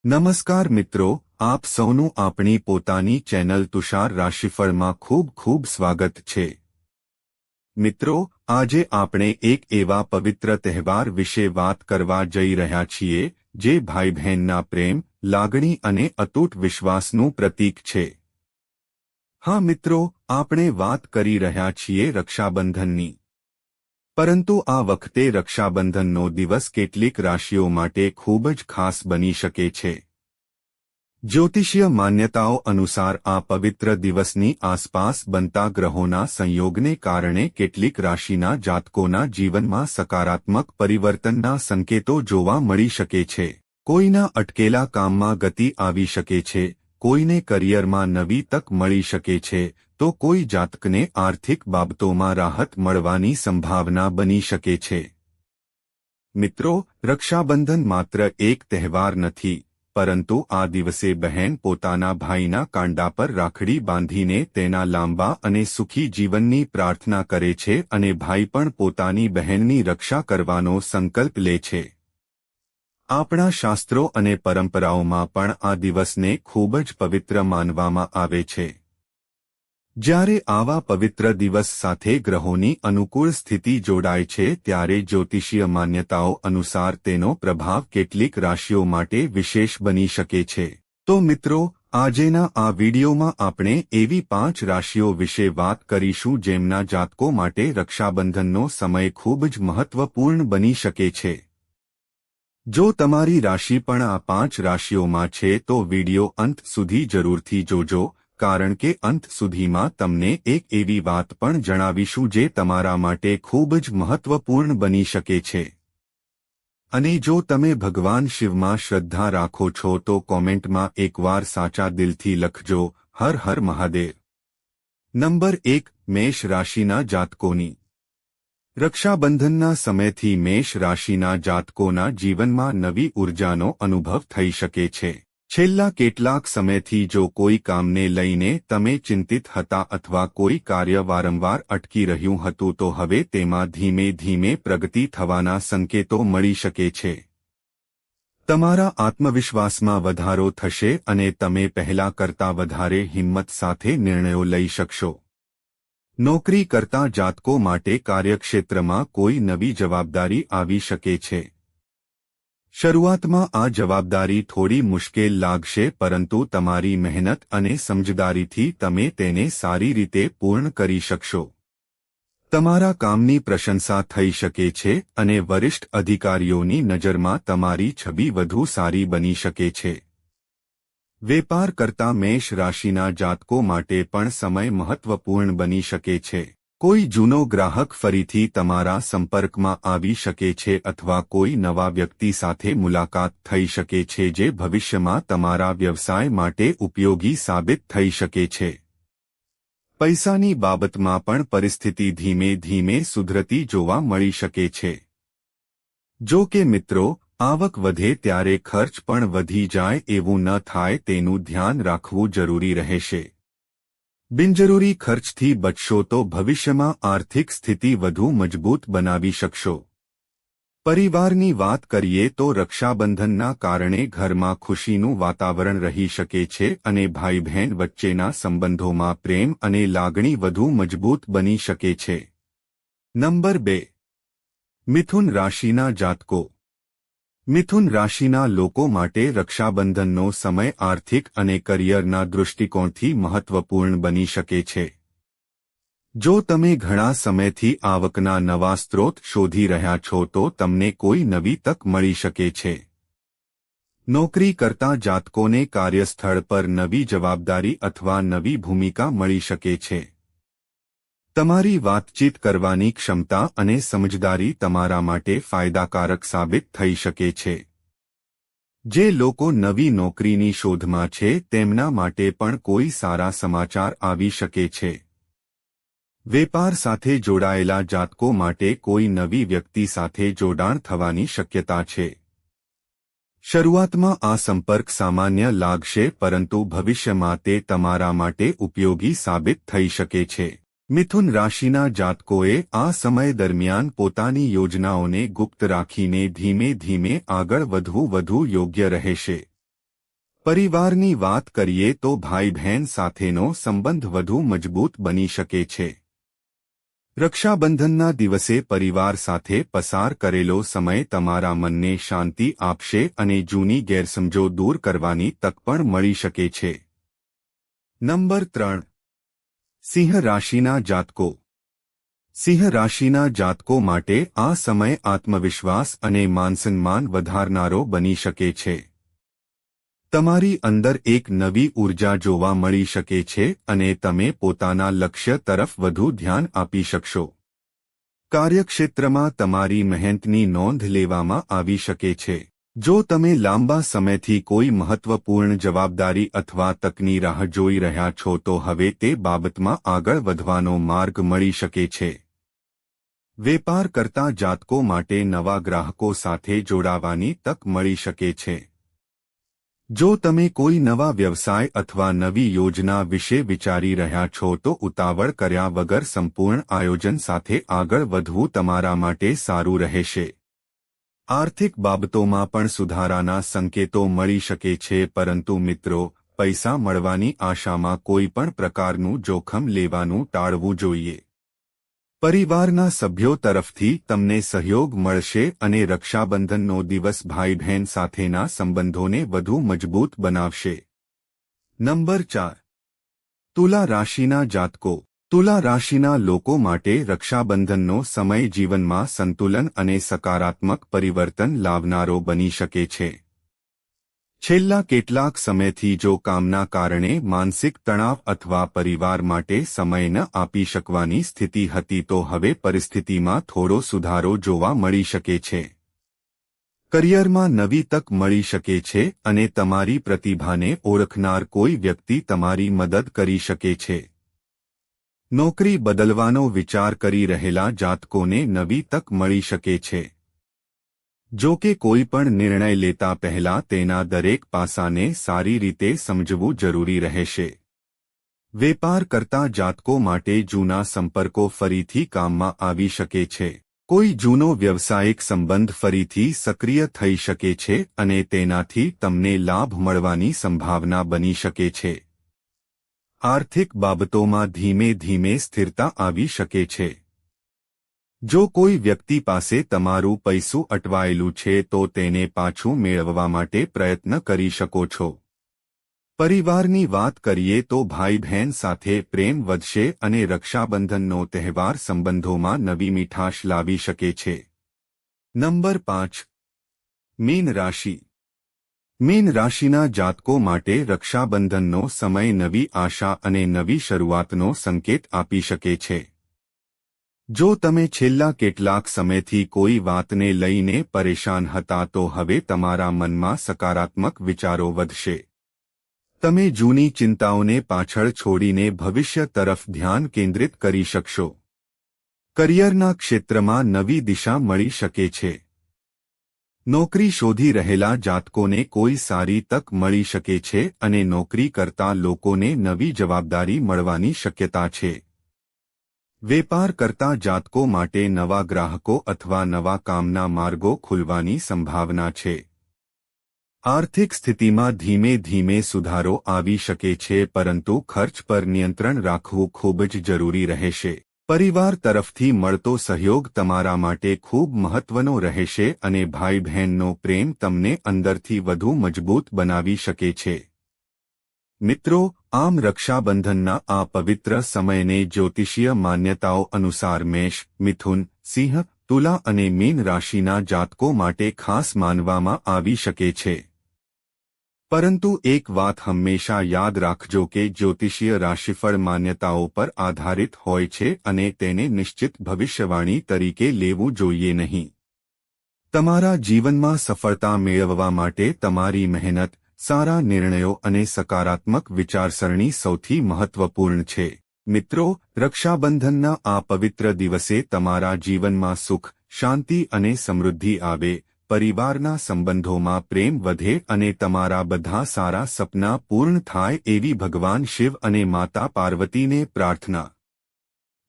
નમસ્કાર મિત્રો, આપ સૌનું આપણી પોતાની ચેનલ તુષાર રાશિફળમાં ખૂબ ખૂબ સ્વાગત છે। મિત્રો, આજે આપણે એક એવા પવિત્ર તહેવાર વિશે વાત કરવા જઈ રહ્યા છીએ જે ભાઈ બહેનના પ્રેમ, લાગણી અને અતૂટ વિશ્વાસનું પ્રતીક છે। હા મિત્રો, આપણે વાત કરી રહ્યા છીએ રક્ષાબંધનની। પરંતુ આ વખતે રક્ષાબંધનનો દિવસ કેટલીક રાશિઓ માટે ખૂબ જ ખાસ બની શકે છે। જ્યોતિષીય માન્યતાઓ અનુસાર આ પવિત્ર દિવસની આસપાસ બનતા ગ્રહોના સંયોગને કારણે કેટલીક રાશિના જાતકોના જીવનમાં સકારાત્મક પરિવર્તનના સંકેતો જોવા મળી શકે છે। કોઈના અટકેલા કામમાં ગતિ આવી શકે છે, કોઈને કરિયરમાં નવી તક મળી શકે છે, તો કોઈ જાતકને આર્થિક બાબતોમાં રાહત મળવાની સંભાવના બની શકે છે। મિત્રો, રક્ષાબંધન માત્ર એક તહેવાર નથી, પરંતુ આ દિવસે બહેન પોતાના ભાઈના કાંડા પર રાખડી બાંધીને તેના લાંબા અને સુખી જીવનની પ્રાર્થના કરે છે અને ભાઈ પણ પોતાની બહેનની રક્ષા કરવાનો સંકલ્પ લે છે। આપણા શાસ્ત્રો અને પરંપરાઓમાં પણ આ દિવસને ખૂબ જ પવિત્ર માનવામાં આવે છે। જ્યારે આવા પવિત્ર દિવસ સાથે ગ્રહોની અનુકૂળ સ્થિતિ જોડાય છે ત્યારે જ્યોતિષીય માન્યતાઓ અનુસાર તેનો પ્રભાવ કેટલીક રાશિઓ માટે વિશેષ બની શકે છે। તો મિત્રો, આજેના આ વિડીયોમાં આપણે એવી 5 રાશિઓ વિશે વાત કરીશું જેમના જાતકો માટે રક્ષાબંધનનો સમય ખૂબ જ મહત્વપૂર્ણ બની શકે છે। જો તમારી રાશિ પણ આ 5 રાશિઓમાં છે તો વિડીયો અંત સુધી જરૂરથી જોજો, કારણ કે અંત સુધીમાં તમને એક એવી વાત પણ જણાવીશું જે તમારા માટે ખૂબ જ મહત્વપૂર્ણ બની શકે છે। અને જો તમે ભગવાન શિવમાં શ્રદ્ધા રાખો છો તો કોમેન્ટમાં એકવાર સાચા દિલથી લખજો, હર હર મહાદેવ। નંબર 1, મેષ રાશિના જાતકોની રક્ષાબંધનના સમયથી મેષ રાશિના જાતકોના જીવનમાં નવી ઉર્જાનો અનુભવ થઈ શકે છે। છેલ્લા કેટલાક સમયથી જો કોઈ કામને લઈને તમે ચિંતિત હતા અથવા કોઈ કાર્ય વારંવાર અટકી રહ્યું હતું તો હવે તેમાં ધીમે ધીમે પ્રગતિ થવાના સંકેતો મળી શકે છે। તમારા આત્મવિશ્વાસમાં વધારો થશે અને તમે પહેલા કરતાં વધારે હિંમત સાથે નિર્ણયો લઈ શકશો। નોકરી કરતા જાતકો માટે કાર્યક્ષેત્રમાં કોઈ નવી જવાબદારી આવી શકે છે। શરૂઆતમાં આ જવાબદારી થોડી મુશ્કેલ લાગશે, પરંતુ તમારી મહેનત અને સમજદારીથી તમે તેને સારી રીતે પૂર્ણ કરી શકશો। તમારા કામની પ્રશંસા થઈ શકે છે અને વરિષ્ઠ અધિકારીઓની નજરમાં તમારી છબી વધુ સારી બની શકે છે। વેપાર કરતા મેષ રાશિના જાતકો માટે પણ સમય મહત્વપૂર્ણ બની શકે છે। કોઈ જૂનો ગ્રાહક ફરીથી તમારા સંપર્કમાં આવી શકે છે અથવા કોઈ નવા વ્યક્તિ સાથે મુલાકાત થઈ શકે છે જે ભવિષ્યમાં તમારા વ્યવસાય માટે ઉપયોગી સાબિત થઈ શકે છે। પૈસાની બાબતમાં પણ પરિસ્થિતિ ધીમે ધીમે સુધરતી જોવા મળી શકે છે। જો કે મિત્રો, આવક વધે ત્યારે ખર્ચ પણ વધી જાય એવું ન થાય તેનું ધ્યાન રાખવું જરૂરી રહેશે। બિનજરૂરી ખર્ચથી બચશો તો ભવિષ્યમાં આર્થિક સ્થિતિ વધુ મજબૂત બનાવી શકશો। પરિવારની વાત કરીએ તો રક્ષાબંધનના કારણે ઘરમાં ખુશીનું વાતાવરણ રહી શકે છે અને ભાઈ બહેન વચ્ચેના સંબંધોમાં પ્રેમ અને લાગણી વધુ મજબૂત બની શકે છે। નંબર 2, મિથુન રાશિના જાતકો। મિથુન રાશિના લોકો માટે રક્ષાબંધનનો સમય આર્થિક અને કરિયરના દૃષ્ટિકોણથી મહત્વપૂર્ણ બની શકે છે। જો તમે ઘણા સમયથી આવકના નવા સ્ત્રોત શોધી રહ્યા છો તો તમને કોઈ નવી તક મળી શકે છે। નોકરી કરતા જાતકોને કાર્યસ્થળ પર નવી જવાબદારી અથવા નવી ભૂમિકા મળી શકે છે। તમારી વાતચીત કરવાની ક્ષમતા અને સમજદારી તમારા માટે ફાયદાકારક સાબિત થઈ શકે છે। જે લોકો નવી નોકરીની શોધમાં છે તેમના માટે પણ કોઈ સારા સમાચાર આવી શકે છે। વેપાર સાથે જોડાયેલા જાતકો માટે કોઈ નવી વ્યક્તિ સાથે જોડાણ થવાની શક્યતા છે। શરૂઆતમાં આ સંપર્ક સામાન્ય લાગશે, પરંતુ ભવિષ્યમાં તે તમારા માટે ઉપયોગી સાબિત થઈ શકે છે। મિથુન રાશિના જાતકોએ આ સમય દરમિયાન પોતાની યોજનાઓને ગુપ્ત રાખીને ધીમે ધીમે આગળ વધવું વધુ યોગ્ય રહેશે। પરિવારની વાત કરીએ તો ભાઈ બહેન સાથેનો સંબંધ વધુ મજબૂત બની શકે છે. રક્ષાબંધનના દિવસે પરિવાર સાથે પસાર કરેલો સમય તમારા મનને શાંતિ આપશે અને જૂની ગેરસમજો દૂર કરવાની તક પણ મળી શકે છે. નંબર 3. સિંહ રાશિના જાતકો. સિંહ રાશિના જાતકો માટે આ સમય આત્મવિશ્વાસ અને માનસન્માન વધારનારો બની શકે છે. તમારી અંદર એક નવી ઊર્જા જોવા મળી શકે છે અને તમે પોતાના લક્ષ્ય તરફ વધુ ધ્યાન આપી શકશો. કાર્યક્ષેત્રમાં તમારી મહેનતની નોંધ લેવામાં આવી શકે છે. જો તમે લાંબા સમયથી કોઈ મહત્વપૂર્ણ જવાબદારી અથવા તકની રાહ જોઈ રહ્યા છો તો હવે તે બાબતમાં આગળ વધવાનો માર્ગ મળી શકે છે. વેપાર કરતા જાતકો માટે નવા ગ્રાહકો સાથે જોડાવાની તક મળી શકે છે. જો તમે કોઈ નવા વ્યવસાય અથવા નવી યોજના વિશે વિચારી રહ્યા છો તો ઉતાવળ કર્યા વગર સંપૂર્ણ આયોજન સાથે આગળ વધવું તમારા માટે સારું રહેશે. આર્થિક બાબતોમાં પણ સુધારાના સંકેતો મળી શકે છે, પરંતુ મિત્રો, પૈસા મળવાની આશામાં કોઈ પણ પ્રકારનું જોખમ લેવાનું ટાળવું જોઈએ. પરિવારના સભ્યો તરફથી તમને સહયોગ મળશે અને રક્ષાબંધનનો દિવસ ભાઈ બહેન સાથેના સંબંધોને વધુ મજબૂત બનાવશે. નંબર 4. તુલા રાશિના જાતકો. તુલા રાશિના લોકો માટે રક્ષાબંધનનો સમય જીવનમાં સંતુલન અને સકારાત્મક પરિવર્તન લાવનારો બની શકે છે. છેલ્લા કેટલાક સમયથી જો કામના કારણે માનસિક તણાવ અથવા પરિવાર માટે સમય ન આપી શકવાની સ્થિતિ હતી તો હવે પરિસ્થિતિમાં થોડો સુધારો જોવા મળી શકે છે. કરિયરમાં નવી તક મળી શકે છે અને તમારી પ્રતિભાને ઓળખનાર કોઈ વ્યક્તિ તમારી મદદ કરી શકે છે. નોકરી બદલવાનો વિચાર કરી રહેલા જાતકોને નવી તક મળી શકે છે. જો કે કોઈ પણ નિર્ણય લેતા પહેલા તેના દરેક પાસાને સારી રીતે સમજવું જરૂરી રહેશે. વેપાર કરતા જાતકો માટે જૂના સંપર્કો ફરીથી કામમાં આવી શકે છે. કોઈ જૂનો વ્યવસાયિક સંબંધ ફરીથી સક્રિય થઈ શકે છે અને તેનાથી તમને લાભ મળવાની સંભાવના બની શકે છે. આર્થિક બાબતોમાં ધીમે ધીમે સ્થિરતા આવી શકે છે. જો કોઈ વ્યક્તિ પાસે તમારું પૈસું અટવાયેલું છે તો તેને પાછું મેળવવા માટે પ્રયત્ન કરી શકો છો. પરિવારની વાત કરીએ તો ભાઈ બહેન સાથે પ્રેમ વધશે અને રક્ષાબંધનનો તહેવાર સંબંધોમાં નવી મીઠાશ લાવી શકે છે. નંબર 5. મીન રાશિ. મીન રાશિના જાતકો માટે રક્ષાબંધનનો સમય નવી આશા અને નવી શરૂઆતનો સંકેત આપી શકે છે. જો તમે છેલ્લા કેટલાક સમયથી કોઈ વાતને લઈને પરેશાન હતા તો હવે તમારા મનમાં સકારાત્મક વિચારો વધશે. તમે જૂની ચિંતાઓને પાછળ છોડીને ભવિષ્ય તરફ ધ્યાન કેન્દ્રિત કરી શકશો. કરિયરના ક્ષેત્રમાં નવી દિશા મળી શકે છે. નોકરી શોધી રહેલા જાતકોને કોઈ સારી તક મળી શકે છે અને નોકરી કરતા લોકોને નવી જવાબદારી મળવાની શક્યતા છે. વેપાર કરતા જાતકો માટે નવા ગ્રાહકો અથવા નવા કામના માર્ગો ખુલવાની સંભાવના છે. આર્થિક સ્થિતિમાં ધીમે ધીમે સુધારો આવી શકે છે, પરંતુ ખર્ચ પર નિયંત્રણ રાખવું ખૂબ જ જરૂરી રહેશે. પરિવાર તરફથી મળતો સહયોગ તમારા માટે ખૂબ મહત્વનો રહેશે અને ભાઈ બહેનનો પ્રેમ તમને અંદરથી વધુ મજબૂત બનાવી શકે છે. મિત્રો, આમ રક્ષાબંધનના આ પવિત્ર સમયને જ્યોતિષીય માન્યતાઓ અનુસાર મેષ, મિથુન, સિંહ, તુલા અને મીન રાશિના જાતકો માટે ખાસ માનવામાં આવી શકે છે. પરંતુ એક વાત હંમેશા યાદ રાખજો કે જ્યોતિષીય રાશિફળ માન્યતાઓ પર આધારિત હોય છે અને તેને નિશ્ચિત ભવિષ્યવાણી તરીકે લેવું જોઈએ નહીં. તમારા જીવનમાં સફળતા મેળવવા માટે તમારી મહેનત, સારા નિર્ણયો અને સકારાત્મક વિચારસરણી સૌથી મહત્વપૂર્ણ છે. મિત્રો, રક્ષાબંધનના આ પવિત્ર દિવસે તમારા જીવનમાં સુખ, શાંતિ અને સમૃદ્ધિ આવે, પરિવારના સંબંધોમાં પ્રેમ વધે અને તમારા બધા સારા સપના પૂર્ણ થાય એવી ભગવાન શિવ અને માતા પાર્વતીને પ્રાર્થના.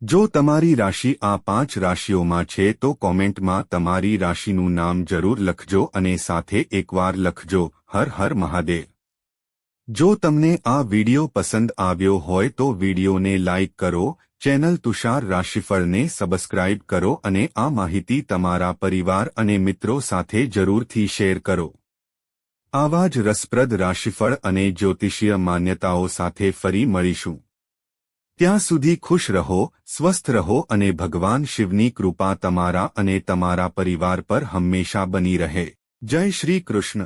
જો તમારી રાશિ આ 5 રાશિઓમાં છે તો કોમેન્ટમાં તમારી રાશિનું નામ જરૂર લખજો અને સાથે એકવાર લખજો, હર હર મહાદેવ. જો તમને આ વિડિયો પસંદ આવ્યો હોય તો વિડિયોને લાઇક કરો, ચેનલ તુષાર રાશિફળને સબસ્ક્રાઇબ કરો અને આ માહિતી તમારા પરિવાર અને મિત્રો સાથે જરૂરથી શેર કરો. આવા જ રસપ્રદ રાશિફળ અને જ્યોતિષીય માન્યતાઓ સાથે ફરી મળીશું. ત્યાં સુધી ખુશ રહો, સ્વસ્થ રહો અને ભગવાન શિવની કૃપા તમારા અને તમારા પરિવાર પર હંમેશા બની રહે. જય શ્રી કૃષ્ણ.